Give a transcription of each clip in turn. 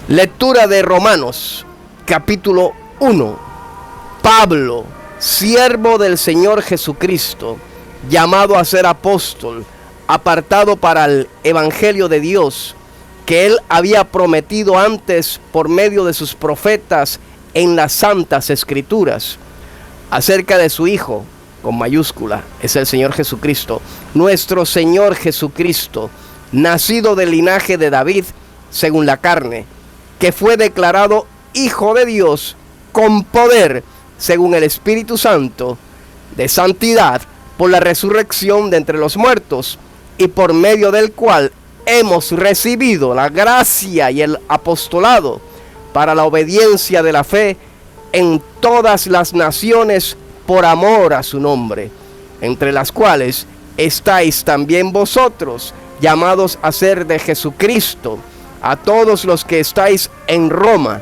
Lectura de Romanos, capítulo 1. Pablo, siervo del Señor Jesucristo, llamado a ser apóstol, apartado para el Evangelio de Dios, que Él había prometido antes por medio de sus profetas en las Santas Escrituras, acerca de su Hijo, con mayúscula, es el Señor Jesucristo, nuestro Señor Jesucristo, nacido del linaje de David, según la carne, que fue declarado Hijo de Dios con poder, según el Espíritu Santo, de santidad, por la resurrección de entre los muertos, y por medio del cual hemos recibido la gracia y el apostolado para la obediencia de la fe en todas las naciones por amor a su nombre, entre las cuales estáis también vosotros, llamados a ser de Jesucristo, a todos los que estáis en Roma,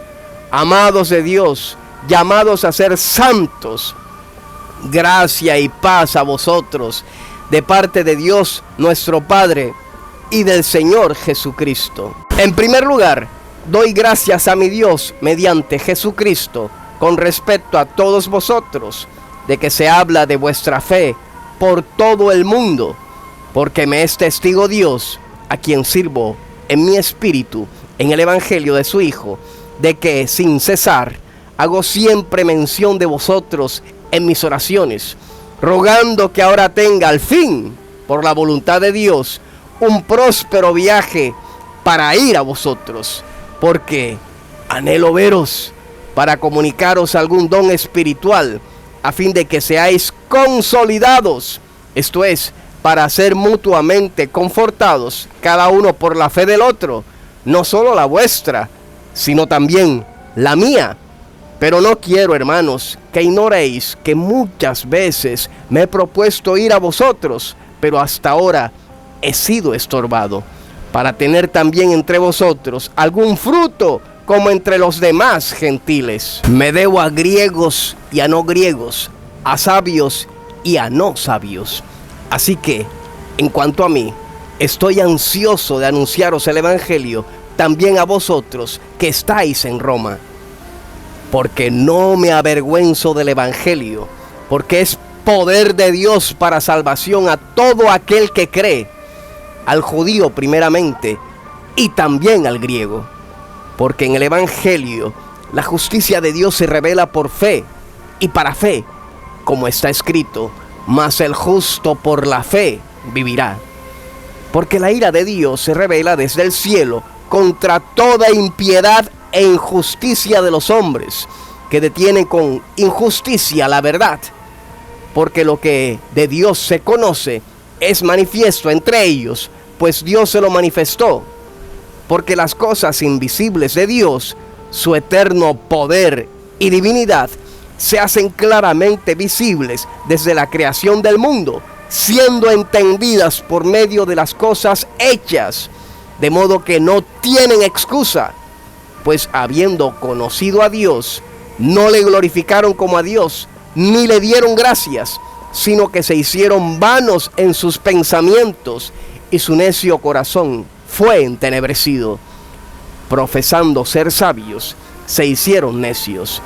amados de Dios, llamados a ser santos. Gracia y paz a vosotros, de parte de Dios nuestro Padre y del Señor Jesucristo. En primer lugar, doy gracias a mi Dios mediante Jesucristo con respecto a todos vosotros, de que se habla de vuestra fe por todo el mundo, porque me es testigo Dios, a quien sirvo en mi espíritu, en el Evangelio de su Hijo, de que sin cesar hago siempre mención de vosotros en mis oraciones, rogando que ahora tenga al fin, por la voluntad de Dios, un próspero viaje para ir a vosotros, porque anhelo veros para comunicaros algún don espiritual, a fin de que seáis consolidados, esto es, para ser mutuamente confortados, cada uno por la fe del otro, no solo la vuestra, sino también la mía. Pero no quiero, hermanos, que ignoréis que muchas veces me he propuesto ir a vosotros, pero hasta ahora he sido estorbado, para tener también entre vosotros algún fruto, como entre los demás gentiles. Me debo a griegos y a no griegos, a sabios y a no sabios. Así que, en cuanto a mí, estoy ansioso de anunciaros el Evangelio también a vosotros que estáis en Roma. Porque no me avergüenzo del Evangelio, porque es poder de Dios para salvación a todo aquel que cree, al judío primeramente y también al griego. Porque en el Evangelio la justicia de Dios se revela por fe y para fe, como está escrito, mas el justo por la fe vivirá. Porque la ira de Dios se revela desde el cielo contra toda impiedad e injusticia de los hombres, que detienen con injusticia la verdad. Porque lo que de Dios se conoce es manifiesto entre ellos, pues Dios se lo manifestó. Porque las cosas invisibles de Dios, su eterno poder y divinidad, se hacen claramente visibles desde la creación del mundo, siendo entendidas por medio de las cosas hechas, de modo que no tienen excusa, pues habiendo conocido a Dios, no le glorificaron como a Dios, ni le dieron gracias, sino que se hicieron vanos en sus pensamientos, y su necio corazón fue entenebrecido. Profesando ser sabios, se hicieron necios,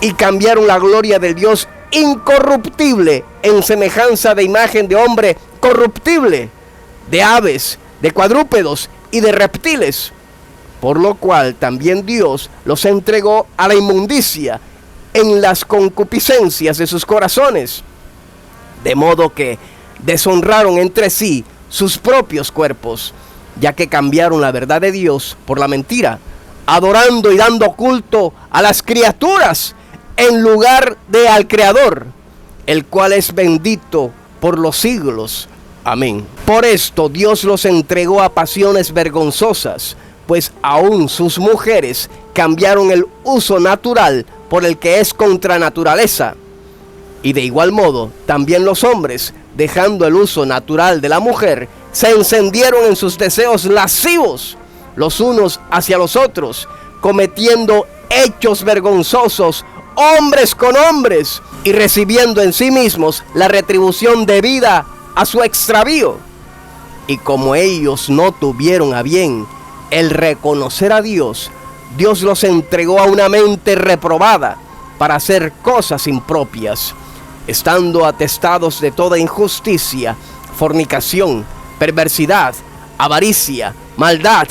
y cambiaron la gloria del Dios incorruptible en semejanza de imagen de hombre corruptible, de aves, de cuadrúpedos y de reptiles, por lo cual también Dios los entregó a la inmundicia en las concupiscencias de sus corazones, de modo que deshonraron entre sí sus propios cuerpos, ya que cambiaron la verdad de Dios por la mentira, adorando y dando culto a las criaturas en lugar de al Creador, el cual es bendito por los siglos. Amén. Por esto Dios los entregó a pasiones vergonzosas, pues aún sus mujeres cambiaron el uso natural por el que es contra naturaleza. Y de igual modo, también los hombres, dejando el uso natural de la mujer, se encendieron en sus deseos lascivos, los unos hacia los otros, cometiendo hechos vergonzosos, hombres con hombres, y recibiendo en sí mismos la retribución debida a su extravío. Y como ellos no tuvieron a bien el reconocer a Dios, Dios los entregó a una mente reprobada para hacer cosas impropias, estando atestados de toda injusticia, fornicación, perversidad, avaricia, maldad,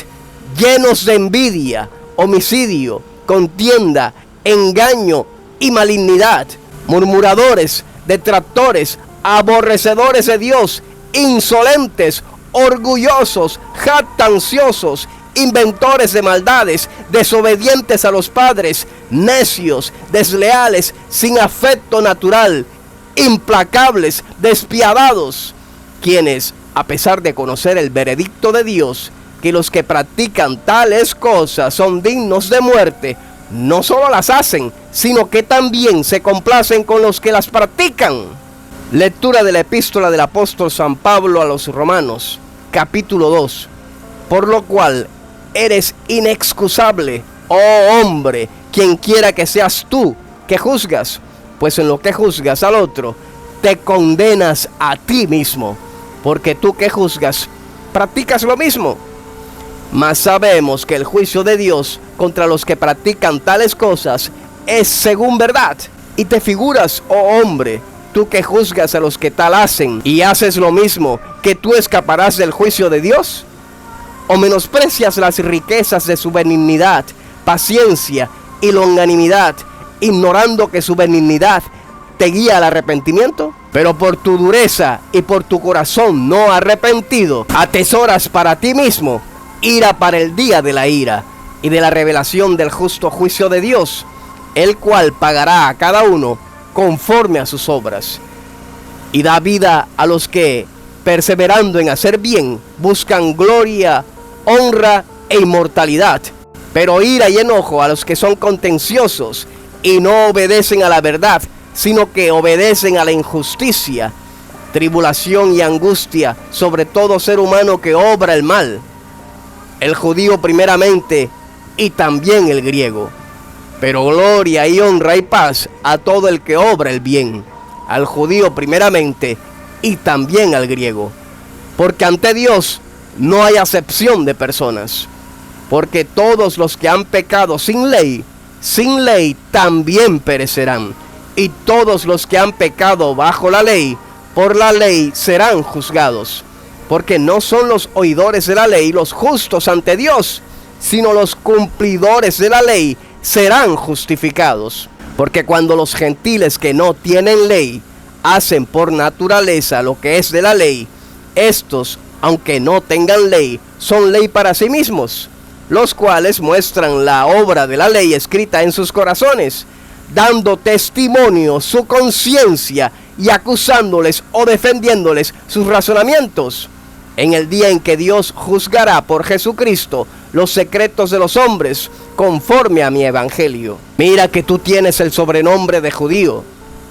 llenos de envidia, homicidio, contienda, engaño y malignidad, murmuradores, detractores, aborrecedores de Dios, insolentes, orgullosos, jactanciosos, inventores de maldades, desobedientes a los padres, necios, desleales, sin afecto natural, implacables, despiadados, quienes, a pesar de conocer el veredicto de Dios, que los que practican tales cosas son dignos de muerte, no solo las hacen, sino que también se complacen con los que las practican. Lectura de la epístola del apóstol San Pablo a los Romanos, capítulo 2. Por lo cual eres inexcusable, oh hombre, quien quiera que seas tú que juzgas, pues en lo que juzgas al otro, te condenas a ti mismo, porque tú que juzgas, practicas lo mismo. Mas sabemos que el juicio de Dios contra los que practican tales cosas es según verdad. Y te figuras, oh hombre, tú que juzgas a los que tal hacen y haces lo mismo, que tú escaparás del juicio de Dios. ¿O menosprecias las riquezas de su benignidad, paciencia y longanimidad, ignorando que su benignidad te guía al arrepentimiento? Pero por tu dureza y por tu corazón no arrepentido, atesoras para ti mismo ira para el día de la ira y de la revelación del justo juicio de Dios, el cual pagará a cada uno conforme a sus obras. Y da vida a los que, perseverando en hacer bien, buscan gloria, honra e inmortalidad. Pero ira y enojo a los que son contenciosos y no obedecen a la verdad, sino que obedecen a la injusticia. Tribulación y angustia sobre todo ser humano que obra el mal, el judío primeramente y también el griego. Pero gloria y honra y paz a todo el que obra el bien, al judío primeramente y también al griego. Porque ante Dios no hay acepción de personas, porque todos los que han pecado sin ley también perecerán, y todos los que han pecado bajo la ley, por la ley serán juzgados. Porque no son los oidores de la ley los justos ante Dios, sino los cumplidores de la ley serán justificados. Porque cuando los gentiles que no tienen ley hacen por naturaleza lo que es de la ley, estos, aunque no tengan ley, son ley para sí mismos, los cuales muestran la obra de la ley escrita en sus corazones, dando testimonio su conciencia y acusándoles o defendiéndoles sus razonamientos. En el día en que Dios juzgará por Jesucristo los secretos de los hombres, conforme a mi evangelio. Mira que tú tienes el sobrenombre de judío,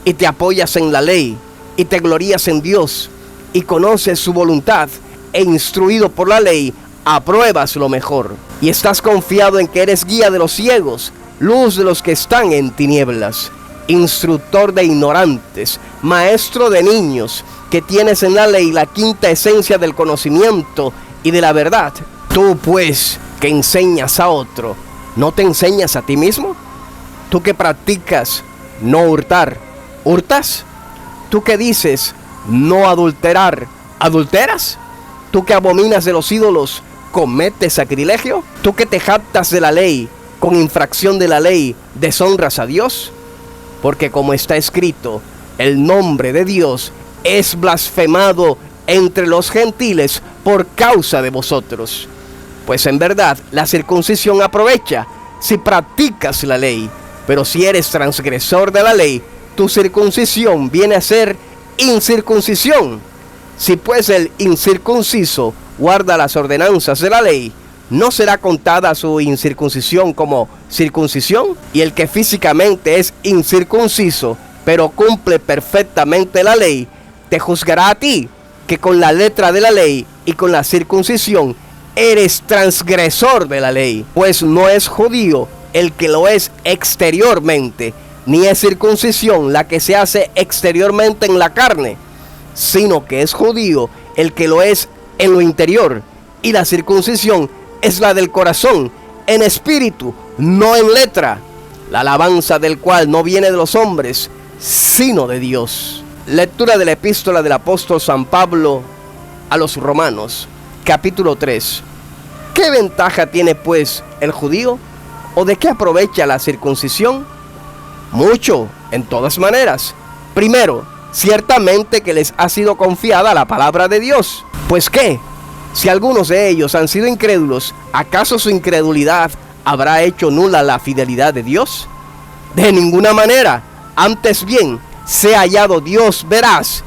y te apoyas en la ley, y te glorías en Dios, y conoces su voluntad, e instruido por la ley, apruebas lo mejor. Y estás confiado en que eres guía de los ciegos, luz de los que están en tinieblas, instructor de ignorantes, maestro de niños, que tienes en la ley la quinta esencia del conocimiento y de la verdad. Tú pues, que enseñas a otro, ¿no te enseñas a ti mismo? Tú que practicas no hurtar, ¿hurtas? Tú que dices no adulterar, ¿adulteras? Tú que abominas de los ídolos, ¿cometes sacrilegio? Tú que te jactas de la ley, con infracción de la ley, ¿deshonras a Dios? Porque como está escrito, el nombre de Dios es blasfemado entre los gentiles por causa de vosotros. Pues en verdad la circuncisión aprovecha si practicas la ley, pero si eres transgresor de la ley, tu circuncisión viene a ser incircuncisión. Si pues el incircunciso guarda las ordenanzas de la ley, ¿no será contada su incircuncisión como circuncisión? Y el que físicamente es incircunciso, pero cumple perfectamente la ley, te juzgará a ti, que con la letra de la ley y con la circuncisión eres transgresor de la ley. Pues no es judío el que lo es exteriormente, ni es circuncisión la que se hace exteriormente en la carne, sino que es judío el que lo es en lo interior, y la circuncisión es la del corazón, en espíritu, no en letra, la alabanza del cual no viene de los hombres, sino de Dios. Lectura de la epístola del apóstol San Pablo a los Romanos, capítulo 3. ¿Qué ventaja tiene pues el judío? ¿O de qué aprovecha la circuncisión? Mucho, en todas maneras. Primero, ciertamente que les ha sido confiada la palabra de Dios. Pues ¿qué? Si algunos de ellos han sido incrédulos, ¿acaso su incredulidad habrá hecho nula la fidelidad de Dios? De ninguna manera. Antes bien, se ha hallado Dios veraz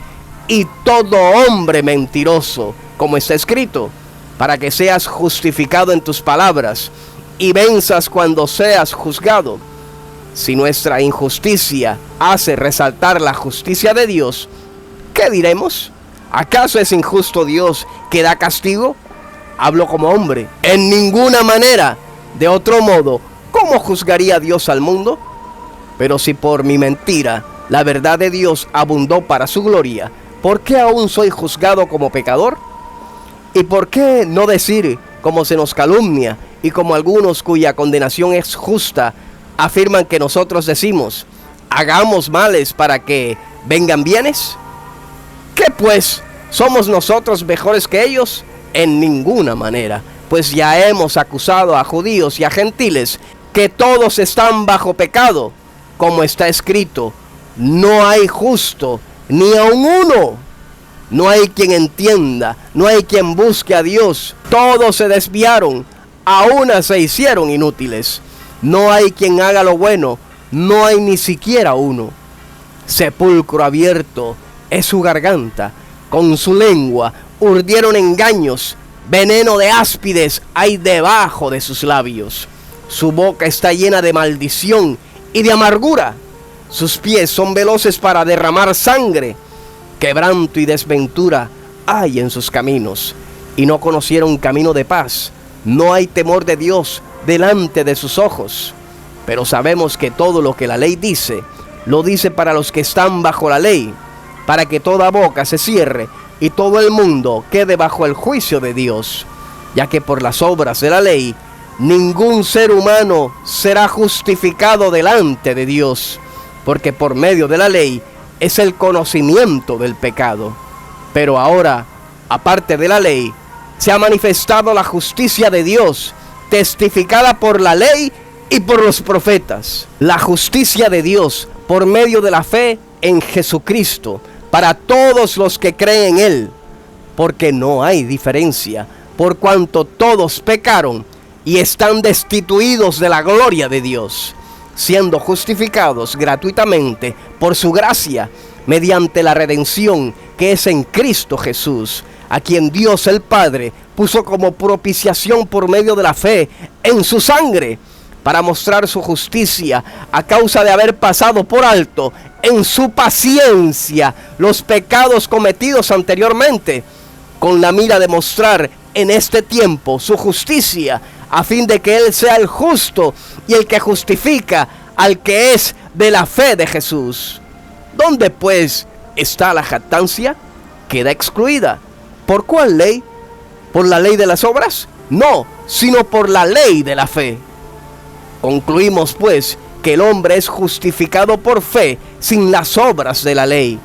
y todo hombre mentiroso, como está escrito, para que seas justificado en tus palabras y venzas cuando seas juzgado. Si nuestra injusticia hace resaltar la justicia de Dios, ¿qué diremos? ¿Acaso es injusto Dios que da castigo? Hablo como hombre. En ninguna manera. De otro modo, ¿cómo juzgaría Dios al mundo? Pero si por mi mentira la verdad de Dios abundó para su gloria, ¿por qué aún soy juzgado como pecador? ¿Y por qué no decir, como se nos calumnia, y como algunos cuya condenación es justa, afirman que nosotros decimos, hagamos males para que vengan bienes? ¿Qué pues? ¿Somos nosotros mejores que ellos? En ninguna manera, pues ya hemos acusado a judíos y a gentiles que todos están bajo pecado, como está escrito, no hay justo ni aun uno. No hay quien entienda, no hay quien busque a Dios. Todos se desviaron, a una se hicieron inútiles. No hay quien haga lo bueno, no hay ni siquiera uno. Sepulcro abierto es su garganta, con su lengua urdieron engaños, veneno de áspides hay debajo de sus labios. Su boca está llena de maldición y de amargura. Sus pies son veloces para derramar sangre. Quebranto y desventura hay en sus caminos, y no conocieron camino de paz. No hay temor de Dios delante de sus ojos. Pero sabemos que todo lo que la ley dice, lo dice para los que están bajo la ley, para que toda boca se cierre y todo el mundo quede bajo el juicio de Dios, ya que por las obras de la ley ningún ser humano será justificado delante de Dios, porque por medio de la ley es el conocimiento del pecado. Pero ahora, aparte de la ley, se ha manifestado la justicia de Dios, testificada por la ley y por los profetas. La justicia de Dios por medio de la fe en Jesucristo, para todos los que creen en Él, porque no hay diferencia, por cuanto todos pecaron y están destituidos de la gloria de Dios, siendo justificados gratuitamente por su gracia, mediante la redención que es en Cristo Jesús, a quien Dios el Padre puso como propiciación por medio de la fe en su sangre, para mostrar su justicia a causa de haber pasado por alto en su paciencia los pecados cometidos anteriormente, con la mira de mostrar en este tiempo su justicia, a fin de que Él sea el justo y el que justifica al que es de la fe de Jesús. ¿Dónde pues está la jactancia? Queda excluida. ¿Por cuál ley? ¿Por la ley de las obras? No, sino por la ley de la fe. Concluimos pues que el hombre es justificado por fe sin las obras de la ley.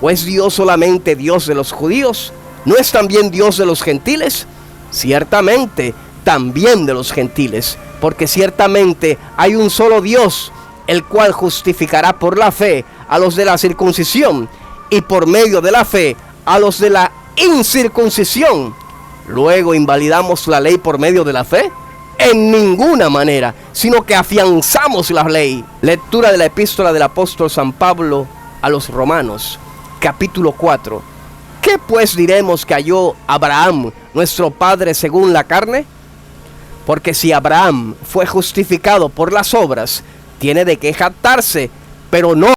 ¿O es Dios solamente Dios de los judíos? ¿No es también Dios de los gentiles? Ciertamente, también de los gentiles, porque ciertamente hay un solo Dios, el cual justificará por la fe a los de la circuncisión y por medio de la fe a los de la incircuncisión. Luego, ¿invalidamos la ley por medio de la fe? En ninguna manera, sino que afianzamos la ley. Lectura de la epístola del apóstol San Pablo a los Romanos, capítulo 4. ¿Qué pues diremos que halló Abraham, nuestro padre según la carne? Porque si Abraham fue justificado por las obras, tiene de qué jactarse, pero no